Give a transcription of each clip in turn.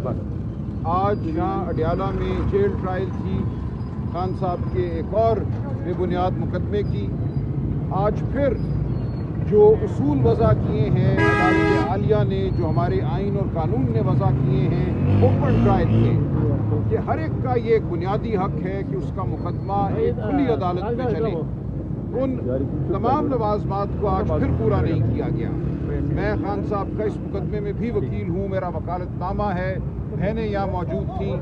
पर आज यहाँ अडियाला में जेल ट्रायल थी खान साहब के एक और बेबुनियाद मुकदमे की। आज फिर जो उसूल वज़ा किए हैं अदालत आलिया ने, जो हमारे आइन और कानून ने वज़ा किए हैं ओपन ट्रायल के, ये हर एक का ये एक बुनियादी हक है कि उसका मुकदमा एक खुली अदालत में चले। उन तमाम लवाजमात को आज फिर पूरा नहीं किया गया। मैं खान साहब का इस मुकदमे में भी वकील हूँ, मेरा वकालतनामा है, बहनें यहाँ मौजूद थीं,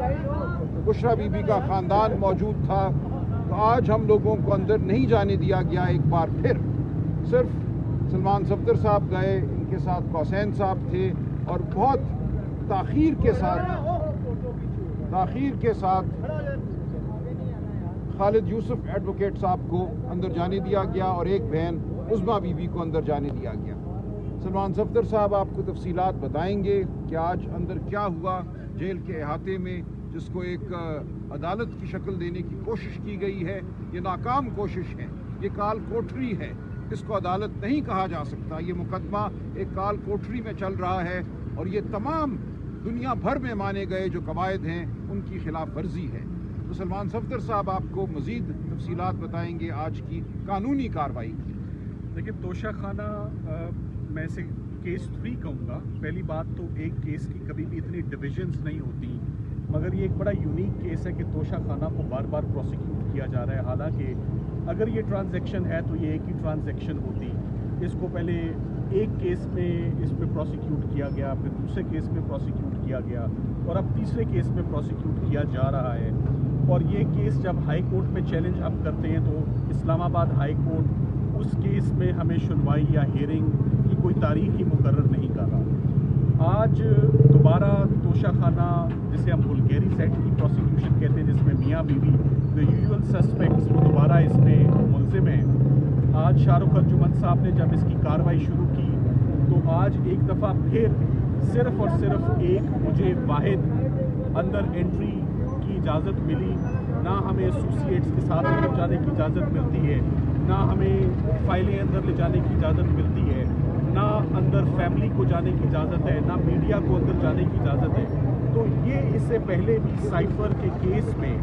बुशरा बीबी का ख़ानदान मौजूद था। तो आज हम लोगों को अंदर नहीं जाने दिया गया। एक बार फिर सिर्फ सलमान सफदर साहब गए, इनके साथ कौसैन साहब थे और बहुत ताख़ीर के साथ खालिद यूसुफ एडवोकेट साहब को अंदर जाने दिया गया और एक बहन उज़मा बीबी को अंदर जाने दिया गया। सलमान सफदर साहब आपको तफसीलात बताएंगे कि आज अंदर क्या हुआ जेल के अहाते में, जिसको एक अदालत की शक्ल देने की कोशिश की गई है। ये नाकाम कोशिश है, ये काल कोठरी है, इसको अदालत नहीं कहा जा सकता। ये मुकदमा एक काल कोठरी में चल रहा है और ये तमाम दुनिया भर में माने गए जो कवायद हैं उनकी खिलाफ वर्जी है। तो सलमान सफदर साहब आपको मज़ीद तफसीलात बताएंगे आज की कानूनी कार्रवाई की। देखिए, तोशा खाना मैं इसे केस 3 कहूँगा। पहली बात तो एक केस की कभी भी इतनी डिविजन्स नहीं होती, मगर ये एक बड़ा यूनिक केस है कि तोशा खाना को बार बार प्रोसिक्यूट किया जा रहा है। हालांकि अगर ये ट्रांजैक्शन है तो ये एक ही ट्रांजैक्शन होती। इसको पहले एक केस में इस पर प्रोसिक्यूट किया गया, फिर दूसरे केस में प्रोसिक्यूट किया गया और अब तीसरे केस में प्रोसिक्यूट किया जा रहा है। और ये केस जब हाई कोर्ट में चैलेंज अप करते हैं तो इस्लामाबाद हाई कोर्ट उस केस में हमें सुनवाई या हियरिंग की कोई तारीख ही मुकर्रर नहीं कर रहा। आज दोबारा तोशा खाना, जिसे हम बुल्गेरी सेट की प्रोसिक्यूशन कहते हैं, जिसमें मियाँ बीवी द यूजुअल सस्पेक्ट्स वो दोबारा इसमें मुलजिम हैं। आज शाहरुख अर्जुमन साहब ने जब इसकी कार्रवाई शुरू की तो आज एक दफ़ा फिर सिर्फ़ और सिर्फ एक मुझे वाहिद अंदर एंट्री की इजाज़त मिली। ना हमें एसोसिएट्स के साथ अंदर जाने की इजाज़त मिलती है, ना हमें फाइलें अंदर ले जाने की इजाज़त मिलती है, ना अंदर फैमिली को जाने की इजाज़त है, ना मीडिया को अंदर जाने की इजाज़त है। तो ये इससे पहले भी साइफर के केस में,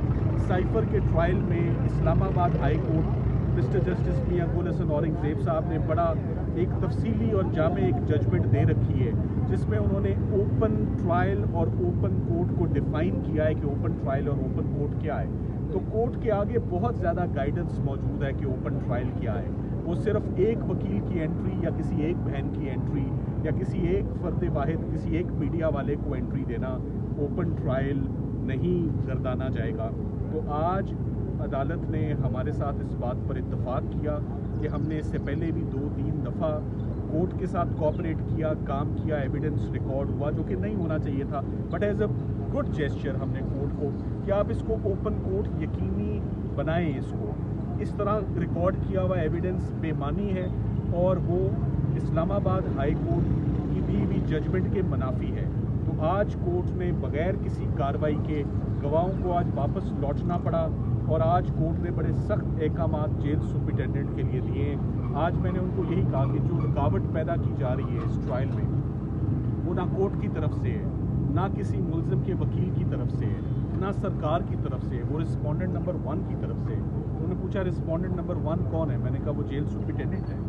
साइफर के ट्रायल में Islamabad high court mister justice Mian Gul Hasan Aurangzeb साहब ने बड़ा एक तफसीली और जामे एक जजमेंट दे रखी है, जिसमें उन्होंने ओपन ट्रायल और ओपन कोर्ट को डिफ़ाइन किया है कि ओपन ट्रायल और ओपन कोर्ट क्या है। तो कोर्ट के आगे बहुत ज़्यादा गाइडेंस मौजूद है कि ओपन ट्रायल क्या है। वो सिर्फ एक वकील की एंट्री या किसी एक बहन की एंट्री या किसी एक फ़र्द वाहिद, किसी एक मीडिया वाले को एंट्री देना ओपन ट्रायल नहीं गर्दाना जाएगा। तो आज अदालत ने हमारे साथ इस बात पर इत्तफाक किया कि हमने इससे पहले भी 2-3 दफ़ा कोर्ट के साथ कोऑपरेट किया, काम किया, एविडेंस रिकॉर्ड हुआ जो कि नहीं होना चाहिए था, but as a good gesture हमने कोर्ट को कि आप इसको ओपन कोर्ट यकीनी बनाएं। इसको इस तरह रिकॉर्ड किया हुआ एविडेंस बेमानी है और वो इस्लामाबाद हाई कोर्ट की दी हुई जजमेंट के मुनाफी है। तो आज कोर्ट ने बग़ैर किसी कार्रवाई के गवाहों को आज वापस लौटना पड़ा और आज कोर्ट ने बड़े सख्त अहकामात जेल सुपरिटेंडेंट के लिए दिए। आज मैंने उनको यही कहा कि जो रुकावट पैदा की जा रही है इस ट्रायल में, वो ना कोर्ट की तरफ से है, ना किसी मुल्ज़िम के वकील की तरफ से है, ना सरकार की तरफ से है, वो रिस्पोंडेंट नंबर 1 की तरफ से। उन्होंने पूछा रिस्पोंडेंट नंबर 1 कौन है? मैंने कहा वो जेल सुपरिटेंडेंट है।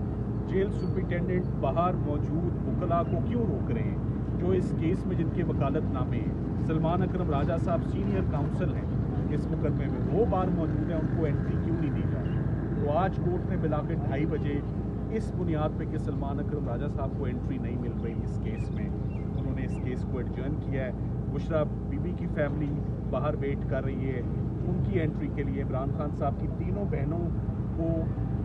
जेल सुपरिटेंडेंट बाहर मौजूद वकला को क्यों रोक रहे हैं जो इस केस में जिनके वकालतनामे हैं? सलमान अकरम राजा साहब सीनियर काउंसिल हैं इस मुकदमे में, वो बाहर मौजूद हैं, उनको एंट्री क्यों नहीं दी जा रही? तो आज कोर्ट ने मिला के 2:30 बजे इस बुनियाद पे कि सलमान अकरम राजा साहब को एंट्री नहीं मिल रही इस केस में, उन्होंने इस केस को एडजर्न किया है। बुशरा बीबी की फैमिली बाहर वेट कर रही है उनकी एंट्री के लिए। इमरान खान साहब की तीनों बहनों को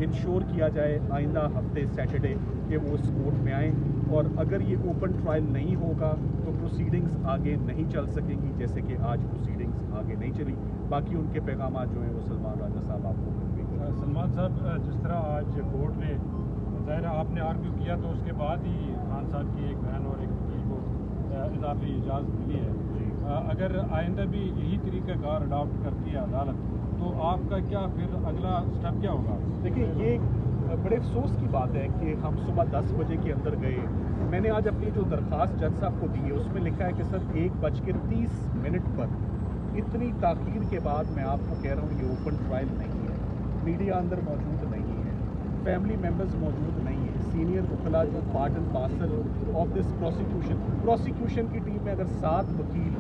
इंश्योर किया जाए आइंदा हफ्ते सैटरडे कि वो इस कोर्ट में आएँ, और अगर ये ओपन ट्रायल नहीं होगा तो प्रोसीडिंग्स आगे नहीं चल सकेंगी, जैसे कि आज प्रोसीडिंग्स आगे नहीं चली। बाकी उनके पैगाम जो हैं वो सलमान राजा साहब आपको कन्वे करेंगे। सलमान साहब, जिस तरह आज कोर्ट ने ज़ाहिर आपने आर्ग्यू किया तो उसके बाद ही खान साहब की एक बहन और एक वकील को इजाफी इजाज़त मिली है। अगर आइंदा भी यही तरीक़ाकार अडॉप्ट करती है अदालत तो आपका क्या फिर अगला स्टेप क्या होगा? देखिए, ये बड़े अफसोस की बात है कि हम सुबह 10 बजे के अंदर गए। मैंने आज अपनी जो दरख्वास्त जज साहब को दी है उसमें लिखा है कि सर 1:30 पर इतनी ताख़ीर के बाद मैं आपको कह रहा हूँ ये ओपन ट्रायल नहीं है, मीडिया अंदर मौजूद नहीं है, फैमिली मेम्बर्स मौजूद नहीं है, सीनियर वकला जो part and parcel of this prosecution की टीम में अगर 7 वकील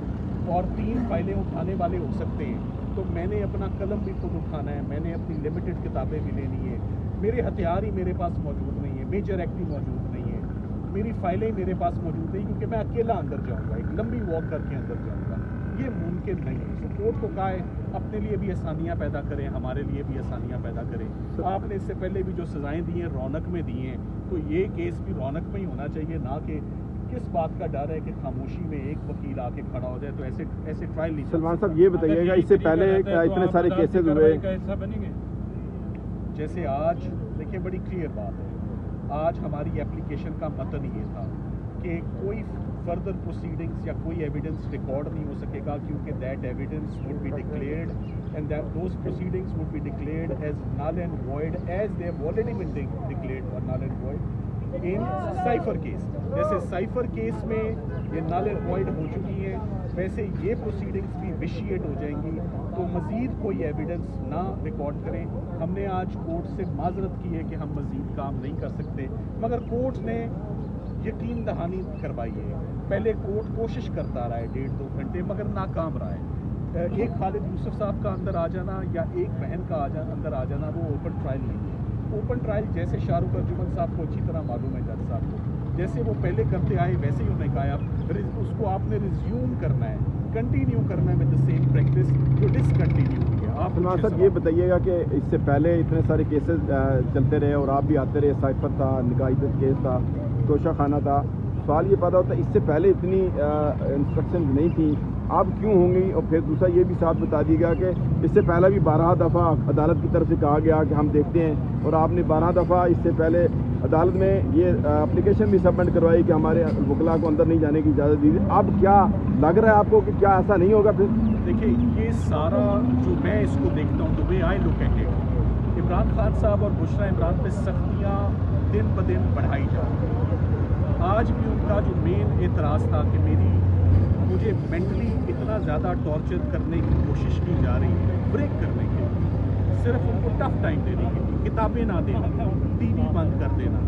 और 3 फाइलें उठाने वाले हो सकते हैं तो मैंने अपना कलम भी खुद उठाना है, मैंने अपनी लिमिटेड किताबें भी लेनी है, मेरे हथियार ही मेरे पास मौजूद नहीं है, मेजर एक्ट ही मौजूद नहीं है, मेरी फाइलें मेरे पास मौजूद नहीं क्योंकि मैं अकेला अंदर जाऊंगा, एक लंबी वॉक करके अंदर जाऊंगा, ये मुमकिन नहीं है। कोर्ट को कहा है अपने लिए भी आसानियाँ पैदा करें, हमारे लिए भी आसानियाँ पैदा करें। आपने इससे पहले भी जो सज़ाएँ दी हैं रौनक में दी हैं, तो ये केस भी रौनक में ही होना चाहिए, ना कि किस बात का डर है कि खामोशी में एक वकील आके खड़ा हो जाए। तो ऐसे ट्रायल नहीं। सलमान साहब ये बताइएगा, इससे पहले इतने सारे केसेस हुए, जैसे आज देखिए बड़ी क्लियर बात है, आज हमारी एप्लीकेशन का मतन ये था कि कोई फर्दर प्रोसीडिंग्स या कोई एविडेंस रिकॉर्ड नहीं हो सकेगा क्योंकि that evidence would be declared and that those proceedings would be declared as null and void as they have already been declared और null and void in cipher case. जैसे cipher case में ये नल and void हो चुकी है, वैसे ये proceedings भी विशिएट हो जाएंगी, तो मज़ीद कोई एविडेंस ना रिकॉर्ड करें। हमने आज कोर्ट से माजरत की है कि हम मज़ीद काम नहीं कर सकते, मगर कोर्ट ने यकीन दहानी करवाई है। पहले कोर्ट कोशिश करता रहा है 1.5-2 घंटे मगर नाकाम रहा है। एक खालिद यूसुफ साहब का अंदर आ जाना या एक बहन का अंदर आ जाना वो ओपन ट्रायल नहीं है। ओपन ट्रायल जैसे शाहरुख अर्जुमन साहब को अच्छी तरह मालूम है, जज साहब को, जैसे वो पहले करते आए वैसे ही उन्होंने कहा उसको आपने रिज्यूम करना है, कंटिन्यू करना है विद द सेम प्रैक्टिस जो डिसकंटिन्यू हुई है। आप सलमान साहब ये बताइएगा कि इससे पहले इतने सारे केसेस चलते रहे और आप भी आते रहे, साइफर था, निकाह केस था, तोशा खाना था, सवाल ये पैदा होता है इससे पहले इतनी इंस्ट्रक्शन नहीं थी, अब क्यों होंगी? और फिर दूसरा ये भी साथ बता दीजिएगा कि इससे पहले भी 12 दफ़ा अदालत की तरफ से कहा गया कि हम देखते हैं, और आपने 12 दफ़ा इससे पहले अदालत में ये एप्लीकेशन भी सबमिट करवाई कि हमारे वकला को अंदर नहीं जाने की इजाज़त दीजिए। अब क्या लग रहा है आपको कि क्या ऐसा नहीं होगा? फिर देखिए ये सारा जो मैं इसको देखता हूँ, the way I look at it, Imran Khan साहब और बुशरा इमरान पे सख्तियाँ दिन ब दिन बढ़ाई जा रही हैं। आज भी उनका जो मेन एतराज़ था कि मुझे मेंटली इतना ज़्यादा टॉर्चर करने की कोशिश की जा रही है, ब्रेक करने के लिए, सिर्फ उनको टफ टाइम देने के लिए, किताबें ना देना, टीवी बंद कर देना,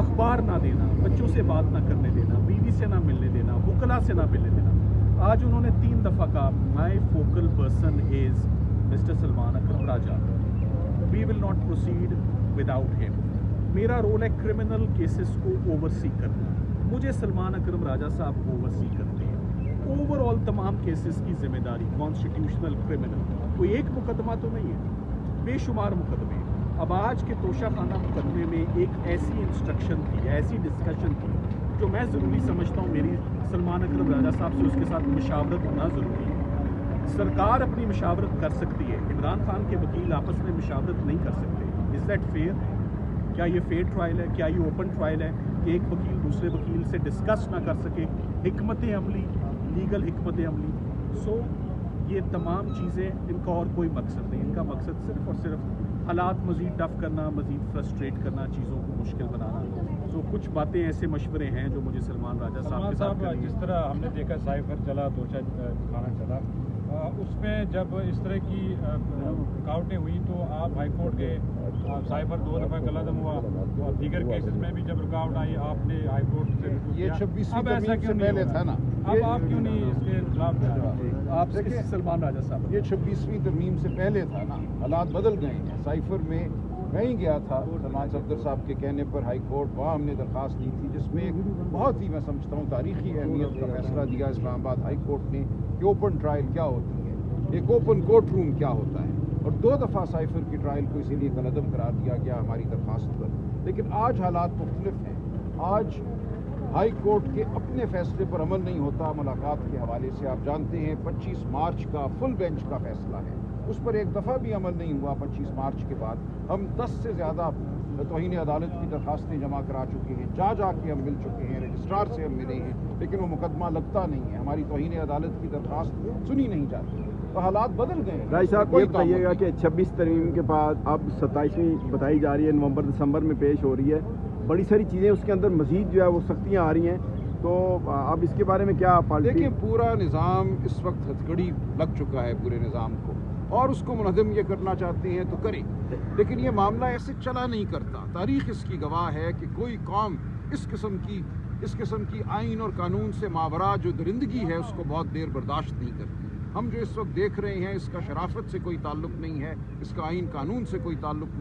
अखबार ना देना, बच्चों से बात ना करने देना, बीवी से ना मिलने देना, वकला से ना मिलने देना। आज उन्होंने 3 दफ़ा कहा my focal person is mister Salman Akram Raja, we will not proceed without him. मेरा रोल है क्रिमिनल केसेस को ओवरसी करना, मुझे सलमान अकरम राजा साहब ओवरसी करते हैं। ओवरऑल तमाम केसेस की जिम्मेदारी कॉन्स्टिट्यूशनल क्रिमिनल, कोई एक मुकदमा तो नहीं है, बेशुमार मुकदमे। अब आज के तोशा खाना मुकदमे में एक ऐसी इंस्ट्रक्शन थी, ऐसी डिस्कशन थी जो मैं ज़रूरी समझता हूँ, मेरी सलमान अकरम राजा साहब से उसके साथ मुशावरत होना ज़रूरी है। सरकार अपनी मुशावरत कर सकती है, इमरान खान के वकील आपस में मुशावरत नहीं कर सकते। Is that fair? क्या ये फेयर ट्रायल है? क्या ये ओपन ट्रायल है कि एक वकील दूसरे वकील से डिस्कस ना कर सके हिकमत अमली, लीगल हिकमत अमली? सो ये तमाम चीज़ें, इनका और कोई मकसद नहीं, इनका मकसद सिर्फ और सिर्फ हालात मज़ीद टफ करना, मज़ीद फ्रस्ट्रेट करना, चीज़ों को मुश्किल बनाना। तो कुछ बातें ऐसे मशवरे हैं जो मुझे सलमान राजा साहब के साथ जिस तरह हमने देखा साइफर चला, तोशा खाना चला, उसमें जब इस तरह की रुकावटें हुई तो आप हाई कोर्ट गए, साइफर 2 दफ़ा कलअदम हुआ, और दीगर केसेस में भी जब रुकावट आई आपने हाई कोर्ट से ये 26वीं अब ऐसा क्यों नहीं पहले था ना, अब आप क्यों नहीं इसके खिलाफ? आप देखिए सलमान राजा साहब, ये 26वीं तरमीम से पहले था ना, हालात बदल गए हैं। साइफर में मैं ही गया था सलमान सफदर साहब के कहने पर हाई कोर्ट, वहाँ हमने दरख्वास्त दी थी जिसमें एक बहुत ही मैं समझता हूँ तारीखी अहमियत का फैसला दिया इस्लामाबाद हाई कोर्ट ने कि ओपन ट्रायल क्या होती है, एक ओपन कोर्ट रूम क्या होता है, और 2 दफ़ा साइफर की ट्रायल को इसीलिए कलअदम करार दिया गया हमारी दरख्वास्त पर। लेकिन आज हालात मुख्तलिफ हैं। आज हाई कोर्ट के अपने फैसले पर अमल नहीं होता। मुलाकात के हवाले से आप जानते हैं 25 मार्च का फुल बेंच का फैसला है, उस पर एक दफ़ा भी अमल नहीं हुआ। 25 मार्च के बाद हम 10 से ज़्यादा तौहीन अदालत की दरखास्तें जमा करा चुके हैं, जाके हम मिल चुके हैं, रजिस्ट्रार से हम मिले हैं, लेकिन वो मुकदमा लगता नहीं है, हमारी तौहीन अदालत की दरखास्त सुनी नहीं जाती। تو حالات بدل گئے ہیں۔ رائی صاحب کوئی یہ بتائیے گا تعمل کہ 26 ترمیم کے بعد اب 27ویں بتائی جا رہی ہے، نومبر دسمبر میں پیش ہو رہی ہے، بڑی ساری چیزیں اس کے اندر مزید جو ہے وہ سختیاں آ رہی ہیں، تو اب اس کے بارے میں کیا پالیسی؟ دیکھیں پورا نظام اس وقت ہتھکڑی لگ چکا ہے پورے نظام کو، اور اس کو منہدم یہ کرنا چاہتے ہیں تو کریں، لیکن یہ معاملہ ایسے چلا نہیں کرتا۔ تاریخ اس کی گواہ ہے کہ کوئی قوم اس قسم کی آئین اور قانون سے ماورا جو درندگی ہے اس کو بہت دیر برداشت نہیں کرتی۔ ہم جو اس وقت دیکھ رہے ہیں اس کا شرافت سے کوئی تعلق نہیں ہے، اس کا آئین قانون سے کوئی تعلق نہیں۔